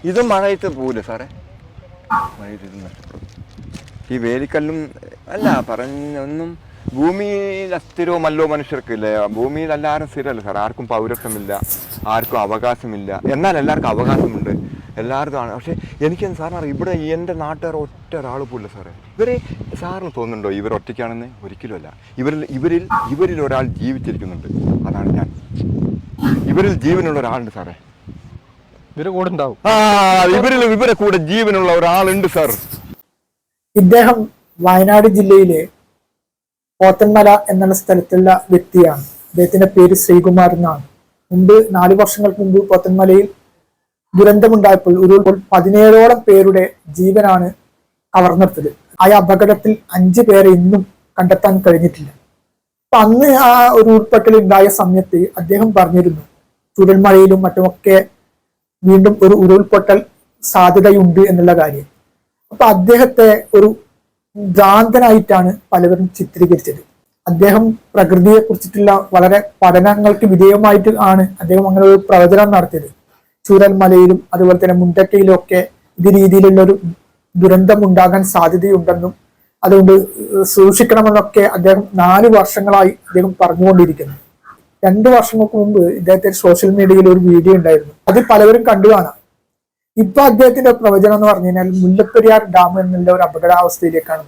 ഇത് മഴയത്ത് പോവില്ല സാറേ, മഴയത്ത് ഇത് നഷ്ടപ്പെടും. ഈ വേലിക്കല്ലും അല്ല പറഞ്ഞൊന്നും ഭൂമിയിൽ അസ്ഥിരവുമല്ലോ മനുഷ്യർക്കില്ല. ഭൂമിയിൽ എല്ലാവരും സ്ഥിരമല്ല സാർ. ആർക്കും പൗരത്വമില്ല, ആർക്കും അവകാശമില്ല. എന്നാൽ എല്ലാവർക്കും അവകാശമുണ്ട്, എല്ലാവർക്കും ആണ്. പക്ഷേ എനിക്കെന്ത് സാറിന് ഇവിടെ എൻ്റെ നാട്ടുകാർ ഒറ്റ ഒരാൾ പോലില്ല സാറേ. ഇവരെ സാറിന് തോന്നുന്നുണ്ടോ ഇവർ ഒറ്റയ്ക്കാണെന്ന്? ഒരിക്കലുമല്ല. ഇവരിൽ ഒരാൾ ജീവിച്ചിരിക്കുന്നുണ്ട്. അതാണ് ഞാൻ. ഇവരിൽ ജീവനുള്ള ഒരാളുണ്ട് സാറേ. ഇവരെ കൂടെ ഉണ്ടാവും. ഇവരെ കൂടെ ജീവനുള്ള ഒരാളുണ്ട് സാർ. ഇദ്ദേഹം വയനാട് ജില്ലയിലെ പോത്തൻമല എന്നുള്ള സ്ഥലത്തുള്ള വ്യക്തിയാണ്. അദ്ദേഹത്തിന്റെ പേര് ശ്രീകുമാർ എന്നാണ്. മുമ്പ് 4 വർഷങ്ങൾക്ക് മുമ്പ് പോത്തൻമലയിൽ ദുരന്തമുണ്ടായപ്പോൾ ഒരു 17ഓളം പേരുടെ ജീവനാണ് കവർന്നെടുത്തത്. ആ അപകടത്തിൽ 5 പേരെ ഇന്നും കണ്ടെത്താൻ കഴിഞ്ഞിട്ടില്ല. അപ്പൊ അന്ന് ആ ഒരു ഉരുൾപൊട്ടൽ ഉണ്ടായ സമയത്ത് അദ്ദേഹം പറഞ്ഞിരുന്നു ചുഴൽമഴയിലും മറ്റുമൊക്കെ വീണ്ടും ഒരു ഉരുൾപൊട്ടൽ സാധ്യതയുണ്ട് എന്നുള്ള കാര്യം. അപ്പൊ അദ്ദേഹത്തെ ഒരു ഭ്രാന്തനായിട്ടാണ് പലവരും ചിത്രീകരിച്ചത്. അദ്ദേഹം പ്രകൃതിയെ കുറിച്ചിട്ടുള്ള വളരെ പഠനങ്ങൾക്ക് വിധേയമായിട്ട് ആണ് അദ്ദേഹം അങ്ങനെ ഒരു പ്രവചനം നടത്തിയത്. ചൂരൽമലയിലും അതുപോലെ തന്നെ മുണ്ടക്കയിലും ഒക്കെ ഇത് രീതിയിലുള്ള ഒരു ദുരന്തം ഉണ്ടാകാൻ സാധ്യതയുണ്ടെന്നും അതുകൊണ്ട് സൂക്ഷിക്കണമെന്നൊക്കെ അദ്ദേഹം 4 വർഷങ്ങളായി അദ്ദേഹം പറഞ്ഞുകൊണ്ടിരിക്കുന്നു. 2 വർഷങ്ങൾക്ക് മുമ്പ് ഇദ്ദേഹത്തിന്റെ സോഷ്യൽ മീഡിയയിൽ ഒരു വീഡിയോ ഉണ്ടായിരുന്നു. അത് പലവരും കണ്ടു കാണാം. ഇപ്പൊ അദ്ദേഹത്തിന്റെ പ്രവചനം എന്ന് പറഞ്ഞു കഴിഞ്ഞാൽ മുല്ലപ്പെരിയാർ ഡാം എന്നുള്ള ഒരു അപകടാവസ്ഥയിലേക്കാണ്.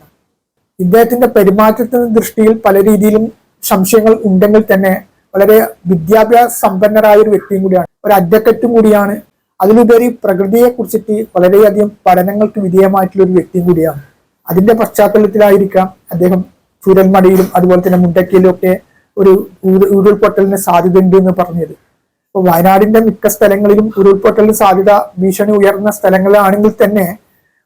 ഇദ്ദേഹത്തിന്റെ പെരുമാറ്റത്തിന്റെ ദൃഷ്ടിയിൽ പല രീതിയിലും സംശയങ്ങൾ ഉണ്ടെങ്കിൽ തന്നെ വളരെ വിദ്യാഭ്യാസ സമ്പന്നരായ ഒരു വ്യക്തിയും കൂടിയാണ്, ഒരു അഡ്വക്കറ്റും കൂടിയാണ്. അതിലുപരി പ്രകൃതിയെ കുറിച്ചിട്ട് വളരെയധികം പഠനങ്ങൾക്ക് വിധേയമായിട്ടുള്ള ഒരു വ്യക്തിയും കൂടിയാണ്. അതിന്റെ പശ്ചാത്തലത്തിലായിരിക്കാം അദ്ദേഹം ചൂരൽമലയിലും അതുപോലെ തന്നെ മുണ്ടക്കയിലും ഒക്കെ ഒരു ഉരുൾപൊട്ടലിന് സാധ്യത ഉണ്ട് എന്ന് പറഞ്ഞത്. ഇപ്പൊ വയനാടിന്റെ മിക്ക സ്ഥലങ്ങളിലും ഉരുൾപൊട്ടലിന് സാധ്യത ഭീഷണി ഉയർന്ന സ്ഥലങ്ങളാണെങ്കിൽ തന്നെ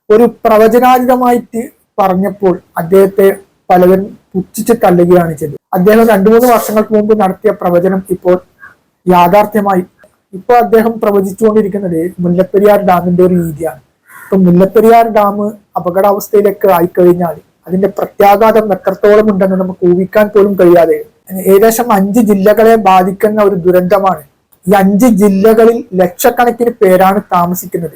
ഒരു പ്രവചനാതീതമായിട്ട് പറഞ്ഞപ്പോൾ അദ്ദേഹത്തെ പലവരും പുച്ഛിച്ച് തള്ളുകയാണ് ചെയ്തത്. അദ്ദേഹം 2-3 വർഷങ്ങൾക്ക് മുമ്പ് നടത്തിയ പ്രവചനം ഇപ്പോൾ യാഥാർത്ഥ്യമായി. ഇപ്പൊ അദ്ദേഹം പ്രവചിച്ചുകൊണ്ടിരിക്കുന്നത് മുല്ലപ്പെരിയാർ ഡാമിന്റെ ഒരു രീതിയാണ്. ഇപ്പൊ മുല്ലപ്പെരിയാർ ഡാം അപകടാവസ്ഥയിലേക്ക് ആയിക്കഴിഞ്ഞാൽ അതിന്റെ പ്രത്യാഘാതം എത്രത്തോളം ഉണ്ടെന്ന് നമുക്ക് ഊഹിക്കാൻ പോലും കഴിയാതെ ഏകദേശം 5 ജില്ലകളെ ബാധിക്കുന്ന ഒരു ദുരന്തമാണ്. ഈ 5 ജില്ലകളിൽ ലക്ഷക്കണക്കിന് പേരാണ് താമസിക്കുന്നത്.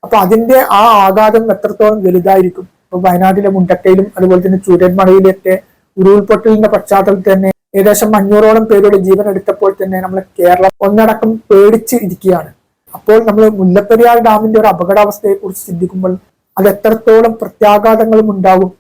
അപ്പൊ അതിന്റെ ആ ആഘാതം എത്രത്തോളം വലുതായിരിക്കും. ഇപ്പൊ വയനാട്ടിലെ മുണ്ടക്കയിലും അതുപോലെ തന്നെ ചൂരൽമലയിലൊക്കെ ഉരുൾപൊട്ടലിന്റെ പശ്ചാത്തലത്തിൽ തന്നെ ഏകദേശം 500ഓളം പേരുടെ ജീവൻ എടുത്തപ്പോൾ തന്നെ നമ്മൾ കേരളം ഒന്നടക്കം പേടിച്ച് ഇരിക്കുകയാണ്. അപ്പോൾ നമ്മൾ മുല്ലപ്പെരിയാർ ഡാമിന്റെ ഒരു അപകടാവസ്ഥയെ കുറിച്ച് ചിന്തിക്കുമ്പോൾ അത് എത്രത്തോളം പ്രത്യാഘാതങ്ങളും ഉണ്ടാകും.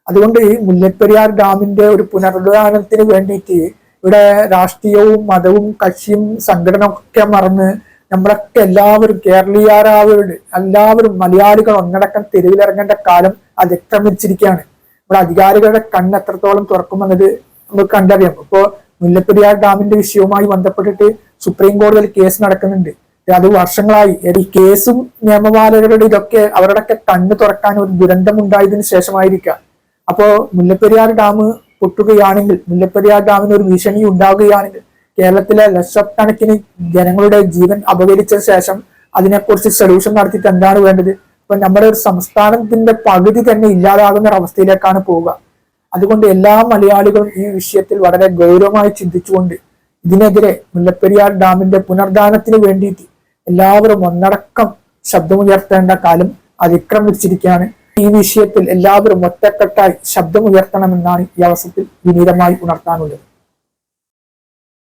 അതുകൊണ്ട് ഈ മുല്ലപ്പെരിയാർ ഡാമിന്റെ ഒരു പുനരുദ്ധാരണത്തിന് വേണ്ടിയിട്ട് ഇവിടെ രാഷ്ട്രീയവും മതവും കക്ഷിയും സംഘടന ഒക്കെ മറന്ന് നമ്മളൊക്കെ എല്ലാവരും കേരളീയരാവരുടെ എല്ലാവരും മലയാളികൾ ഒന്നടക്കം തെരുവിലിറങ്ങേണ്ട കാലം അതിക്രമിച്ചിരിക്കുകയാണ്. ഇവിടെ അധികാരികളുടെ കണ്ണ് എത്രത്തോളം തുറക്കുമെന്നത് നമുക്ക് കണ്ടറിയാം. ഇപ്പോ മുല്ലപ്പെരിയാർ ഡാമിന്റെ വിഷയവുമായി ബന്ധപ്പെട്ടിട്ട് സുപ്രീം കോടതിയിൽ കേസ് നടക്കുന്നുണ്ട്. അത് വർഷങ്ങളായി. ഈ കേസും നിയമപാലകരുടെ ഇതൊക്കെ അവരുടെയൊക്കെ കണ്ണ് തുറക്കാൻ ഒരു ദുരന്തം ഉണ്ടായതിനു ശേഷമായിരിക്കാം. അപ്പോ മുല്ലപ്പെരിയാർ ഡാം പൊട്ടുകയാണെങ്കിൽ, മുല്ലപ്പെരിയാർ ഡാമിന് ഒരു ഭീഷണി ഉണ്ടാവുകയാണെങ്കിൽ കേരളത്തിലെ ലക്ഷക്കണക്കിന് ജനങ്ങളുടെ ജീവൻ അപകരിച്ച ശേഷം അതിനെക്കുറിച്ച് സൊല്യൂഷൻ നടത്തിയിട്ട് എന്താണ് വേണ്ടത്? ഇപ്പൊ നമ്മുടെ ഒരു സംസ്ഥാനത്തിന്റെ പകുതി തന്നെ ഇല്ലാതാകുന്ന ഒരു അവസ്ഥയിലേക്കാണ് പോവുക. അതുകൊണ്ട് എല്ലാ മലയാളികളും ഈ വിഷയത്തിൽ വളരെ ഗൗരവമായി ചിന്തിച്ചുകൊണ്ട് ഇതിനെതിരെ മുല്ലപ്പെരിയാർ ഡാമിന്റെ പുനർദാനത്തിന് വേണ്ടിയിട്ട് എല്ലാവരും ഒന്നടക്കം ശബ്ദമുയർത്തേണ്ട കാലം അതിക്രമിച്ചിരിക്കുകയാണ്. ഈ വിഷയത്തിൽ എല്ലാവരും ഒറ്റക്കെട്ടായി ശബ്ദമുയർത്തണമെന്നാണ് ഈ അവസരത്തിൽ വിനീതമായി ഉണർത്താനുള്ളത്.